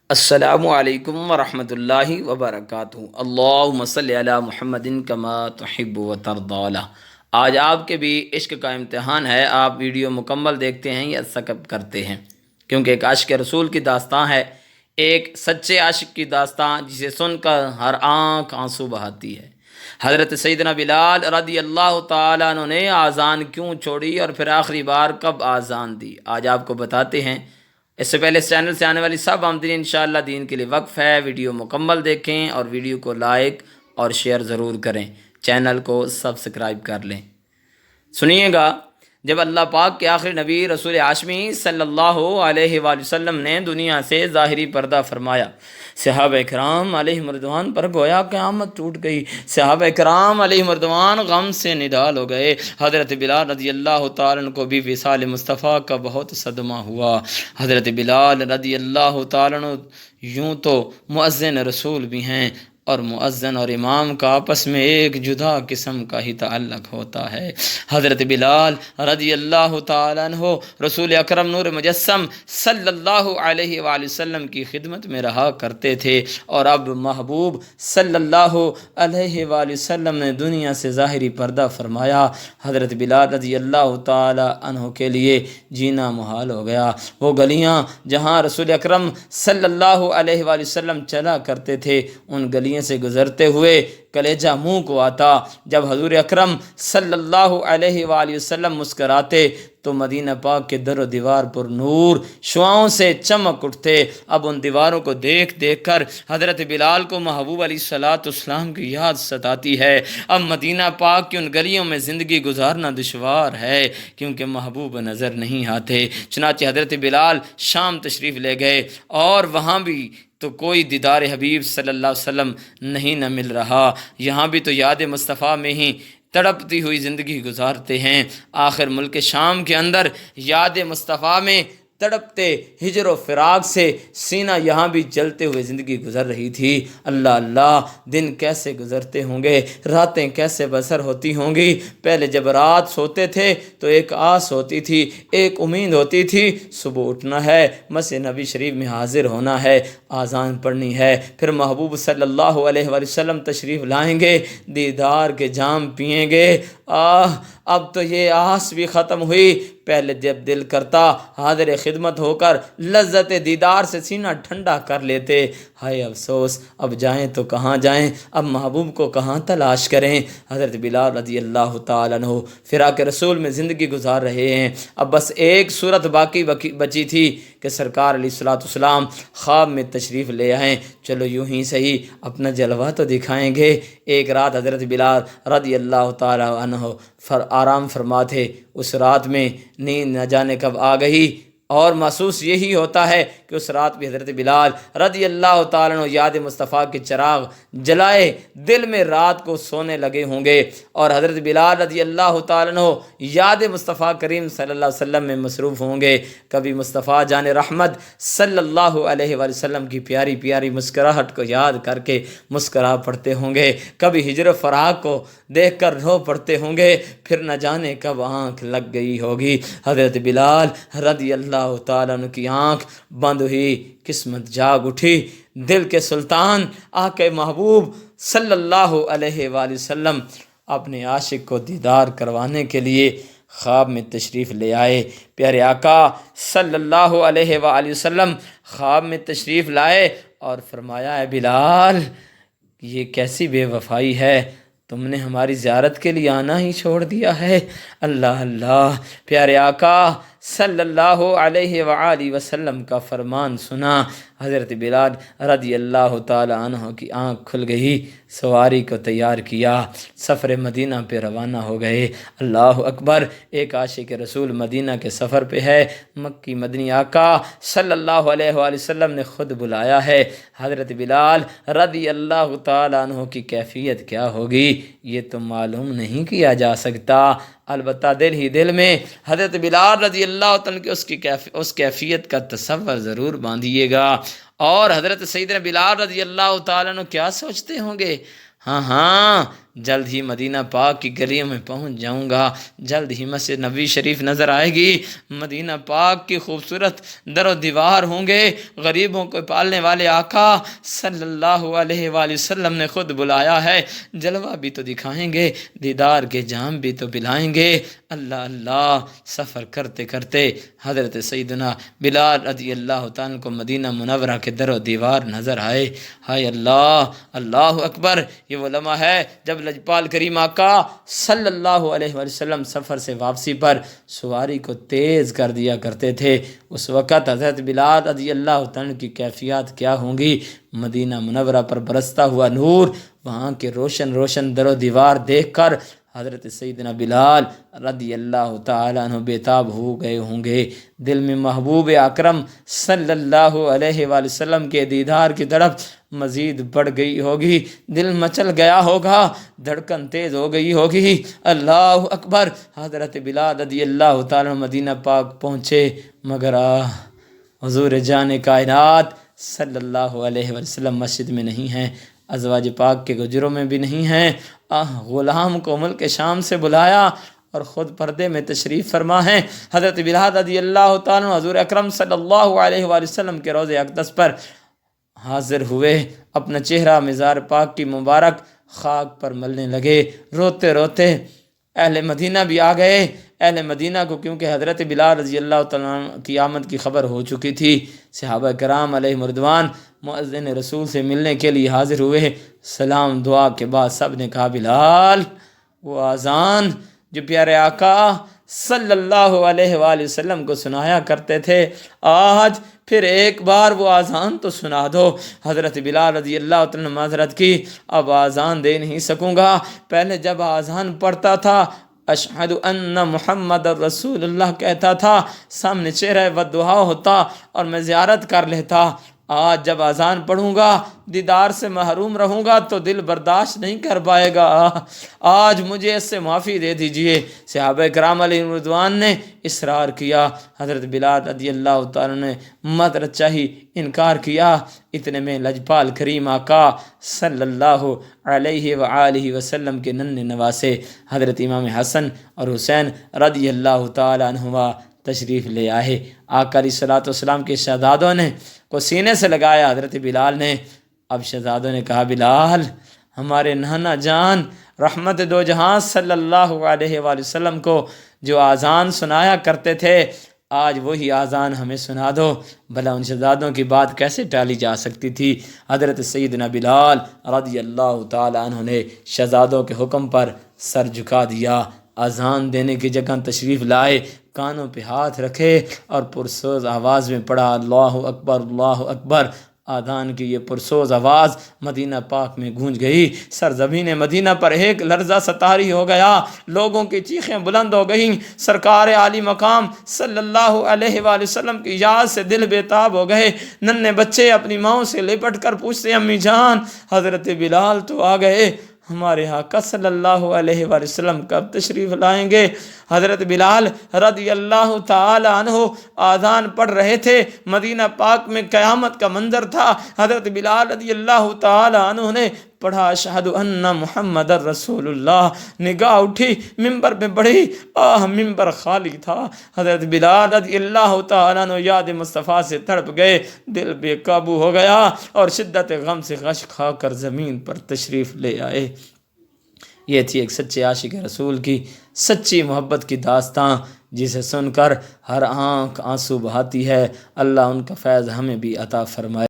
السلام علیکم ورحمۃ اللہ وبرکاتہ۔ اللہم صلی علی محمد کما تحب و ترضی۔ آج آپ کے بھی عشق کا امتحان ہے، آپ ویڈیو مکمل دیکھتے ہیں یا سکپ کرتے ہیں؟ کیونکہ ایک عاشق رسول کی داستان ہے، ایک سچے عاشق کی داستان جسے سن کر ہر آنکھ آنسو بہاتی ہے۔ حضرت سیدنا بلال رضی اللہ تعالیٰ عنہ نے آذان کیوں چھوڑی اور پھر آخری بار کب آذان دی، آج آپ کو بتاتے ہیں۔ اس سے پہلے اس چینل سے آنے والی سب آمدنی انشاءاللہ دین کے لیے وقف ہے۔ ویڈیو مکمل دیکھیں اور ویڈیو کو لائک اور شیئر ضرور کریں، چینل کو سبسکرائب کر لیں۔ سنیے گا، جب اللہ پاک کے آخری نبی رسول ہاشمی صلی اللہ علیہ وآلہ وسلم نے دنیا سے ظاہری پردہ فرمایا، صحابہ کرام علیہ مردوان پر گویا قیامت ٹوٹ گئی۔ صحابہ کرام علیہ مردوان غم سے نڈال ہو گئے۔ حضرت بلال رضی اللہ تعالیٰ عنہ کو بھی وصال مصطفیٰ کا بہت صدمہ ہوا۔ حضرت بلال رضی اللہ تعالیٰ عنہ یوں تو مؤذن رسول بھی ہیں، اور مؤذن اور امام کا آپس میں ایک جدا قسم کا ہی تعلق ہوتا ہے۔ حضرت بلال رضی اللہ تعالیٰ عنہ رسول اکرم نور مجسم صلی اللہ علیہ وآلہ وسلم کی خدمت میں رہا کرتے تھے، اور اب محبوب صلی اللہ علیہ وآلہ وسلم نے دنیا سے ظاہری پردہ فرمایا۔ حضرت بلال رضی اللہ تعالیٰ عنہ کے لیے جینا محال ہو گیا۔ وہ گلیاں جہاں رسول اکرم صلی اللہ علیہ وآلہ وسلم چلا کرتے تھے، ان گلیاں سے گزرتے ہوئے کلیجہ منہ کو آتا۔ جب حضور اکرم صلی اللہ علیہ وآلہ وسلم مسکراتے تو مدینہ پاک کے در و دیوار پر نور شعاؤں سے چمک اٹھتے۔ اب ان دیواروں کو دیکھ دیکھ کر حضرت بلال کو محبوب علیہ الصلوۃ والسلام کی یاد ستاتی ہے۔ اب مدینہ پاک کی ان گلیوں میں زندگی گزارنا دشوار ہے، کیونکہ محبوب نظر نہیں آتے۔ چنانچہ حضرت بلال شام تشریف لے گئے، اور وہاں بھی تو کوئی دیدار حبیب صلی اللہ علیہ وسلم نہ مل رہا۔ یہاں بھی تو یاد مصطفیٰ میں ہی تڑپتی ہوئی زندگی گزارتے ہیں۔ آخر ملک شام کے اندر یاد مصطفیٰ میں تڑپتے ہجر و فراق سے سینہ یہاں بھی جلتے ہوئے زندگی گزر رہی تھی۔ اللہ اللہ، دن کیسے گزرتے ہوں گے، راتیں کیسے بسر ہوتی ہوں گی۔ پہلے جب رات سوتے تھے تو ایک آس ہوتی تھی، ایک امید ہوتی تھی، صبح اٹھنا ہے، مسجد نبی شریف میں حاضر ہونا ہے، آذان پڑھنی ہے، پھر محبوب صلی اللہ علیہ وآلہ وسلم تشریف لائیں گے، دیدار کے جام پئیں گے۔ اب تو یہ آس بھی ختم ہوئی۔ پہلے جب دل کرتا حاضر خدمت ہو کر لذت دیدار سے سینہ ٹھنڈا کر لیتے، ہائے افسوس، اب جائیں تو کہاں جائیں، اب محبوب کو کہاں تلاش کریں۔ حضرت بلال رضی اللہ تعالیٰ عنہ فراق رسول میں زندگی گزار رہے ہیں۔ اب بس ایک صورت باقی بچی تھی کہ سرکار علیہ الصلوۃ والسلام خواب میں تشریف لے آئیں۔ چلو یوں ہی صحیح اپنا جلوہ تو دکھائیں گے۔ ایک رات حضرت بلال رضی اللہ تعالیٰ عنہ آرام فرما تھے۔ اس رات میں نیند نہ جانے کب آ گئی، اور محسوس یہی ہوتا ہے کہ اس رات بھی حضرت بلال رضی اللہ تعالیٰ عنہ یاد مصطفیٰ کے چراغ جلائے دل میں رات کو سونے لگے ہوں گے، اور حضرت بلال رضی اللہ تعالیٰ عنہ یاد مصطفیٰ کریم صلی اللہ علیہ وسلم میں مصروف ہوں گے۔ کبھی مصطفیٰ جان رحمت صلی اللہ علیہ وآلہ وسلم کی پیاری پیاری مسکراہٹ کو یاد کر کے مسکرا پڑتے ہوں گے، کبھی ہجر و فراق کو دیکھ کر رو پڑتے ہوں گے، پھر نہ جانے کب آنکھ لگ گئی ہوگی۔ حضرت بلال رضی اللہ تعالیٰ عنہ کی آنکھ بند ہوئی، قسمت جاگ اٹھی۔ دل کے سلطان آقا محبوب صلی اللہ علیہ وآلہ وسلم اپنے عاشق کو دیدار کروانے کے لیے خواب میں تشریف لے آئے۔ پیارے آقا صلی اللہ علیہ وآلہ وسلم خواب میں تشریف لائے اور فرمایا، اے بلال، یہ کیسی بے وفائی ہے، تم نے ہماری زیارت کے لیے آنا ہی چھوڑ دیا ہے۔ اللہ اللہ، پیارے آقا صلی اللہ علیہ وآلہ وسلم کا فرمان سنا۔ حضرت بلال رضی اللہ تعالی عنہ کی آنکھ کھل گئی، سواری کو تیار کیا، سفر مدینہ پہ روانہ ہو گئے۔ اللہ اکبر، ایک عاشق رسول مدینہ کے سفر پہ ہے، مکی مدنی آقا صلی اللہ علیہ وآلہ وسلم نے خود بلایا ہے۔ حضرت بلال رضی اللہ تعالی عنہ کی کیفیت کیا ہوگی یہ تو معلوم نہیں کیا جا سکتا، البتہ دل ہی دل میں حضرت بلال رضی اللہ تعالیٰ کی اس کیفیت کا تصور ضرور باندھیے گا۔ اور حضرت سیدنا بلال رضی اللہ تعالیٰ عنہ کیا سوچتے ہوں گے؟ ہاں، جلد ہی مدینہ پاک کی گلیوں میں پہنچ جاؤں گا، جلد ہی مسجد نبوی شریف نظر آئے گی، مدینہ پاک کی خوبصورت در و دیوار ہوں گے، غریبوں کو پالنے والے آقا صلی اللہ علیہ وآلہ وسلم نے خود بلایا ہے، جلوہ بھی تو دکھائیں گے، دیدار کے جام بھی تو پلائیں گے۔ اللہ اللہ، سفر کرتے کرتے حضرت سیدنا بلال رضی اللہ تعالیٰ کو مدینہ منورہ کے در و دیوار نظر آئے۔ ہائے اللہ، اللہ اکبر، یہ وہ لمحہ ہے جب لجپال کریم آقا صلی اللہ علیہ وآلہ وسلم سفر سے واپسی پر سواری کو تیز کر دیا کرتے تھے۔ اس وقت حضرت بلال رضی اللہ تعالیٰ کی کیفیات کیا ہوں گی؟ مدینہ منورہ پر برستا ہوا نور، وہاں کے روشن روشن در و دیوار دیکھ کر حضرت سیدنا بلال رضی اللہ تعالیٰ عنہ بےتاب ہو گئے ہوں گے۔ دل میں محبوب اکرم صلی اللہ علیہ وآلہ وسلم کے دیدار کی طرف مزید بڑھ گئی ہوگی، دل مچل گیا ہوگا، دھڑکن تیز ہو گئی ہوگی۔ اللہ اکبر، حضرت بلال رضی اللہ تعالیٰ مدینہ پاک پہنچے، مگر حضور جان کائنات صلی اللہ علیہ وسلم مسجد میں نہیں ہیں، ازواج پاک کے گجروں میں بھی نہیں ہیں۔ غلام کو ملک شام سے بلایا اور خود پردے میں تشریف فرما ہیں۔ حضرت بلال رضی اللہ تعالیٰ حضور اکرم صلی اللہ علیہ وآلہ وسلم کے روضہ اقدس پر حاضر ہوئے، اپنا چہرہ مزار پاک کی مبارک خاک پر ملنے لگے، روتے روتے۔ اہل مدینہ بھی آ گئے۔ اہل مدینہ کو کیونکہ حضرت بلال رضی اللہ تعالیٰ کی آمد کی خبر ہو چکی تھی، صحابہ کرام علیہ رضوان مؤذن رسول سے ملنے کے لیے حاضر ہوئے۔ سلام دعا کے بعد سب نے کہا، بلال، وہ اذان جو پیارے آقا صلی اللہ علیہ وآلہ وسلم کو سنایا کرتے تھے، آج پھر ایک بار وہ اذان تو سنا دو۔ حضرت بلال رضی اللہ تعالیٰ نے معذرت کی، اب اذان دے نہیں سکوں گا، پہلے جب اذان پڑھتا تھا اشہد ان محمد رسول اللہ کہتا تھا، سامنے چہرہ ودعا ہوتا اور میں زیارت کر لیتا۔ آج جب اذان پڑھوں گا، دیدار سے محروم رہوں گا تو دل برداشت نہیں کر پائے گا، آج مجھے اس سے معافی دے دیجئے۔ صحابہ کرام علیہ رضوان نے اصرار کیا، حضرت بلال رضی اللہ تعالیٰ نے معذرت چاہی، انکار کیا۔ اتنے میں لجپال کریم آقا صلی اللہ علیہ وآلہ وسلم کے ننھے نواسے حضرت امام حسن اور حسین رضی اللہ تعالیٰ عنہما تشریف لے آئے۔ آقا علیہ الصلوۃ والسلام کے شہزادوں نے کو سینے سے لگایا، حضرت بلال نے۔ اب شہزادوں نے کہا، بلال، ہمارے نانا جان رحمت دو جہاں صلی اللہ علیہ وآلہ وسلم کو جو اذان سنایا کرتے تھے، آج وہی اذان ہمیں سنا دو۔ بھلا ان شہزادوں کی بات کیسے ٹالی جا سکتی تھی؟ حضرت سیدنا بلال رضی اللہ تعالیٰ عنہ نے شہزادوں کے حکم پر سر جھکا دیا، اذان دینے کی جگہ تشریف لائے، کانوں پہ ہاتھ رکھے اور پرسوز آواز میں پڑھا، اللہ اکبر اللہ اکبر۔ اذان کی یہ پرسوز آواز مدینہ پاک میں گونج گئی، سرزمین مدینہ پر ایک لرزہ سطاری ہو گیا، لوگوں کی چیخیں بلند ہو گئیں۔ سرکار عالی مقام صلی اللہ علیہ وآلہ وسلم کی یاد سے دل بےتاب ہو گئے۔ ننھے بچے اپنی ماؤں سے لپٹ کر پوچھتے، امی جان، حضرت بلال تو آ گئے، ہمارے آقا صلی اللہ علیہ وآلہ وسلم کب تشریف لائیں گے؟ حضرت بلال رضی اللہ تعالی عنہ اذان پڑھ رہے تھے، مدینہ پاک میں قیامت کا منظر تھا۔ حضرت بلال رضی اللہ تعالی عنہ نے پڑھا، اشہد ان محمد رسول اللہ۔ نگاہ اٹھی، ممبر پہ بڑھی، ممبر خالی تھا۔ حضرت بلال رضی اللہ تعالیٰ عنہ یاد مصطفیٰ سے تڑپ گئے، دل بے قابو ہو گیا اور شدت غم سے غش کھا کر زمین پر تشریف لے آئے۔ یہ تھی ایک سچے عاشق رسول کی سچی محبت کی داستاں، جسے سن کر ہر آنکھ آنسو بہاتی ہے۔ اللہ ان کا فیض ہمیں بھی عطا فرمائے۔